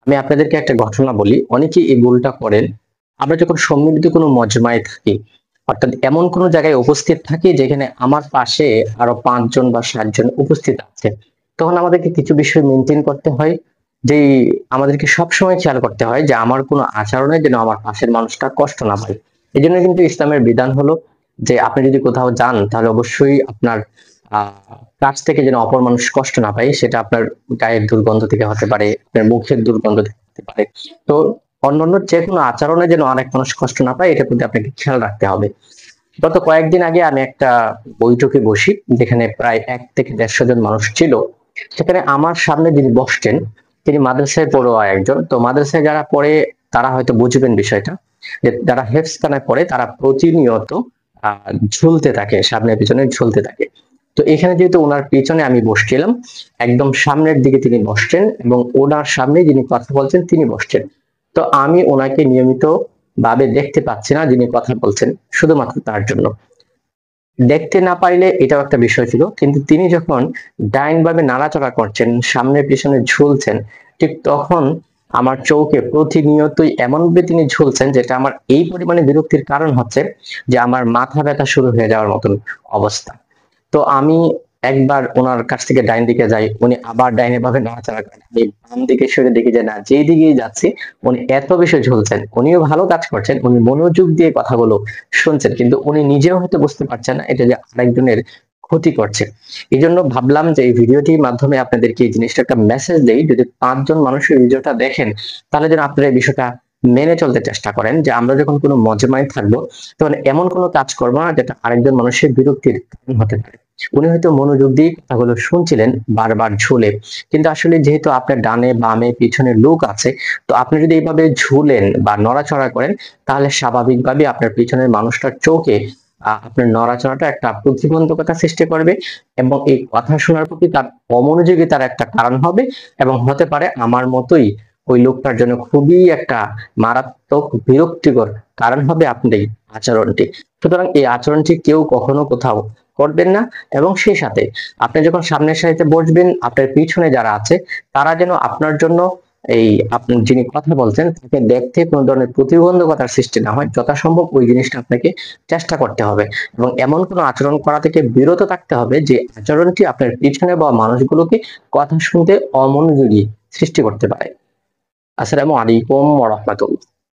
আমি আপনাদেরকে একটা ঘটনা বলি। অনেকেই এই ভুলটা করেন। আমরা যখন সম্মিলিত কোনো মজমায় থাকি, অর্থাৎ এমন কোনো জায়গায় উপস্থিত থাকি যেখানে আমার পাশে আরো ৫ জন বা ৭ জন উপস্থিত আছে, তখন আমাদেরকে কিছু বিষয় মেনটেন করতে হয়। যে আমাদেরকে সবসময় খেয়াল করতে হয় যে আমার কোনো আচরণে যেন আমার পাশের মানুষটা কষ্ট না পায়। এই জন্য কিন্তু ইসলামের বিধান হলো যে আপনি যদি কোথাও যান তাহলে অবশ্যই আপনার কাছ থেকে যেন অপর মানুষ কষ্ট না পায়। সেটা আপনার গায়ের দুর্গন্ধ থেকে হতে পারে, আপনার মুখের দুর্গন্ধ থেকে হতে পারে। তো অন্যান্য যে কোনো আচরণে যেন অনেক মানুষ কষ্ট না পায়, এটা কিন্তু আপনাকে খেয়াল রাখতে হবে। গত কয়েকদিন আগে আমি একটা বৈঠকে বসি, যেখানে প্রায় ১ থেকে ১৫০ জন মানুষ ছিল। সেখানে আমার সামনে যিনি বসছেন তিনি মাদ্রাসায় পড়ুয়া একজন। তো মাদ্রাসায় যারা পড়ে তারা হয়তো বুঝবেন বিষয়টা, যে যারা হেফজখানায় পড়ে তারা প্রতিনিয়ত ঝুলতে থাকে, সামনে পিছনে ঝুলতে থাকে। তো এখানে যেহেতু ওনার পিছনে আমি বসছিলাম, একদম সামনের দিকে তিনি বসছেন এবং ওনার সামনে যিনি কথা বলছেন তিনি বসছেন। তো আমি ওনাকে নিয়মিত ভাবে দেখতে পাচ্ছি না যিনি কথা বলছেন, শুধুমাত্র তার জন্য। দেখতে না পাইলে এটাও একটা বিষয় ছিল, কিন্তু তিনি যখন ডাইন ভাবে নাড়াচাড়া করছেন, সামনে পিছনে ঝুলছেন, ঠিক তখন আমার চোখে প্রতিনিয়তই এমন ভাবে তিনি ঝুলছেন যেটা আমার এই পরিমাণে বিরক্তির কারণ হচ্ছে যে আমার মাথা ব্যথা শুরু হয়ে যাওয়ার মতন অবস্থা। তো আমি একবার ওনার কাছ থেকে ডাইন দিকে যাই, উনি আবার ডাইনে ভাবে নাড়াচাড়া করেন। আমি বাম দিকে সরে দেখি যে না, যেই দিকেই যাচ্ছি উনি এত বেশি ঝুলছেন। উনিও ভালো কাজ করছেন, উনি মনোযোগ দিয়ে কথাগুলো শুনছেন, কিন্তু উনি নিজেও হয়তো বুঝতে পারছেন না এটা যে আরেকজনের ক্ষতি করছে। এই জন্য ভাবলাম যে এই ভিডিওটির মাধ্যমে আপনাদেরকে এই জিনিসটা একটা মেসেজ দেই, যদি ৫ জন মানুষের ভিডিওটা দেখেন তাহলে যেন আপনারা এই বিষয়টা মেনে চলতে চেষ্টা করেন, যে আমরা যখন কোনো মজমায় থাকবো তখন এমন কোনো কাজ করবো না যেটা আরেকজন মানুষের বিরক্তির কারণ হতে পারে। উনি হয়তো মনোযোগ দিয়ে কথাগুলো শুনছিলেন বারবার ঝুলে, কিন্তু আসলে যেহেতু আপনার ডানে বামে পিছনে লোক আছে, তো আপনি যদি এইভাবে ঝুলেন বা নড়াচড়া করেন তাহলে স্বাভাবিকভাবে আপনার পিছনের মানুষটার চোখে আপনার নড়াচড়াটা একটা প্রতিবন্ধকতা সৃষ্টি করবে, এবং এই কথা শোনার প্রতি তার অমনোযোগিতার একটা কারণ হবে, এবং হতে পারে আমার মতোই ওই লোকটার জন্য খুবই একটা মারাত্মক বিরক্তিকর কারণ হবে আপনার এই আচরণটি। সুতরাং এই আচরণটি কেউ কখনো কোথাও করবেন না। এবং সেই সাথে আপনি যখন সামনের সারিতে বসবেন, আপনার পিছনে যারা আছে তারা যেন আপনার জন্য, এই আপনি যিনি কথা বলছেন তাকে দেখতে কোনো ধরনের প্রতিবন্ধকতার সৃষ্টি না হয়, যথাসম্ভব ওই জিনিসটা আপনাকে চেষ্টা করতে হবে এবং এমন কোনো আচরণ করা থেকে বিরত থাকতে হবে যে আচরণটি আপনার পিছনে বা মানুষগুলোকে কথা শুনতে অমনোযোগী সৃষ্টি করতে পারে। আসসালামু আলাইকুম ওয়া রাহমাতুল্লাহ।